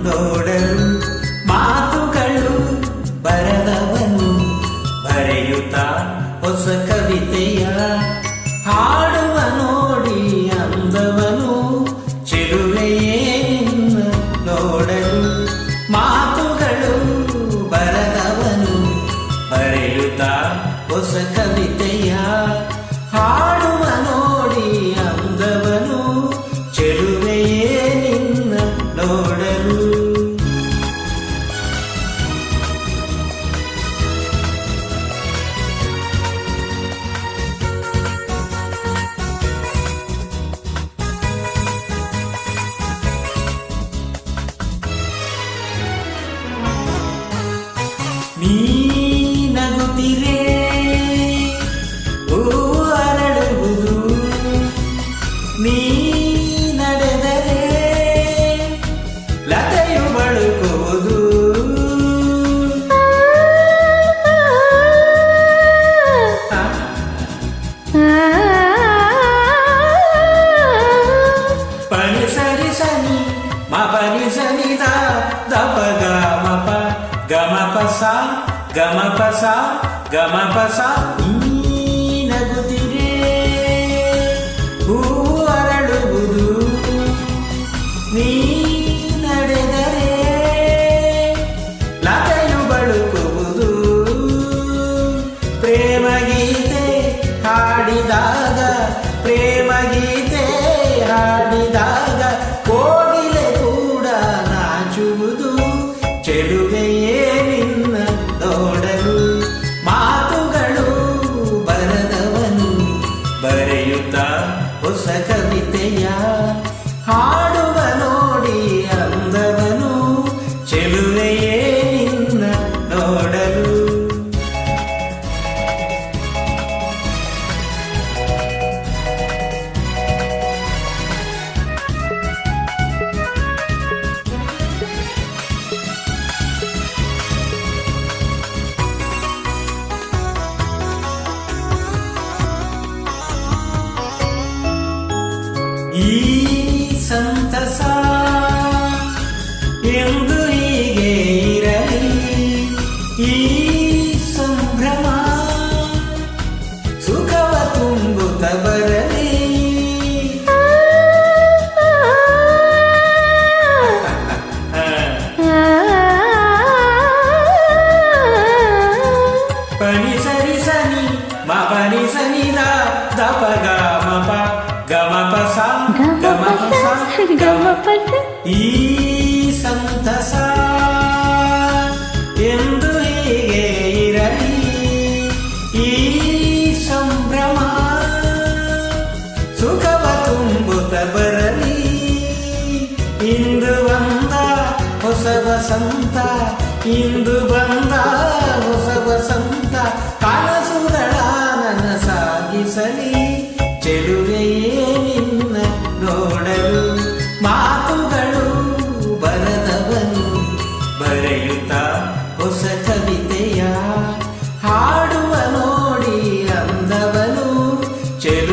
ನೋಡಲು ಮಾತುಗಳು ಬರದವನು ಬರೆಯುತ್ತ ಹೊಸ ಕವಿತೆಯ ಹಾಡುವ ನೋಡಿ ಅಂದವನು ಚೆಲುವೆಯೇ ನಿನ್ನ ನೋಡಲು ಮಾತುಗಳು ಬರದವನು ಬರೆಯುತ್ತ ಹೊಸ ಕವಿತೆಯ ಹಾಡುವ ನೋಡಿ ಅಂದವನು ಚೆಲುವೆಯೇ ನಿನ್ನ ನೋಡಲು ನೀ ನಗುತ್ತಿರೇ ಅರಳುವುದು ನೀ ನಡೆದರೆ ಲತೆಯು ಬಳುಕುವುದು ಪನಿ ಸರಿ ಸನಿ ಮ ಪನಿ ಸನಿ ದಪ ಗಮ ಪ ಗಮ ಪಸ ಗಮ ಪಸ ಗಮ ಪಸ ನಗುತ್ತಿರೇ ಹೂವು ಅರಳುವುದು ನೀ ನಡೆದರೆ ಲತೆಯು ಬಳುಕುವುದು ಪ್ರೇಮ ಗೀತೆ ಹಾಡಿದಾಗ ಪ್ರೇಮ ಗೀತೆ ಹಾಡಿದಾಗ ಕೋಗಿಲೆ ಕೂಡ ನಾಚುವುದು ಚೆಲುವೆಯೇ ನಿನ್ನ ನೋಡಲು ಮಾತುಗಳು ಬರದವನು ಬರೆಯುತ್ತ ಹೊಸ ಕವಿತೆಯ ಹಾಡುವ ನೋಡಿ ಅಂದವನು ಚೆಲುವೆಯೇ ನಿನ್ನ ನೋಡಲು ಈ ಸಂತಸ ಎಂದು ಹೀಗೆ ಇರಲಿ ಈ ಸಂಭ್ರಮ ಸುಖವ ತುಂಬುತ್ತ ಬರಲಿ ಪನಿ ಸರಿ ಸನಿ ಮ ಪನಿ ಸನಿ ದಪ ಗಮ ಪ ಗಮ ಪಸ ಗಮ ಪಸ ಗಮ ಪಸ ಈ ಸಂತಸ ಎಂದು ಹೀಗೆ ಇರಲಿ ಈ ಸಂಭ್ರಮ ಸುಖವ ತುಂಬುತ್ತ ಬರಲಿ ಇಂದು ಬಂದ ಹೊಸ ವಸಂತ ಇಂದು ಬಂದ ಹೊಸ ವಸಂತ ಕನಸುಗಳ ನನ್ನ ಸಾಗಿಸಲಿ ಚೆಲುವೆಯೇ ನಿನ್ನ ನೋಡಲು ಮಾತುಗಳು ಬರದವನು ಬರೆಯುತ್ತ ಹೊಸ ಕವಿತೆಯ ಹಾಡುವ ನೋಡಿ ಅಂದವನು ಚೆಲುವೆ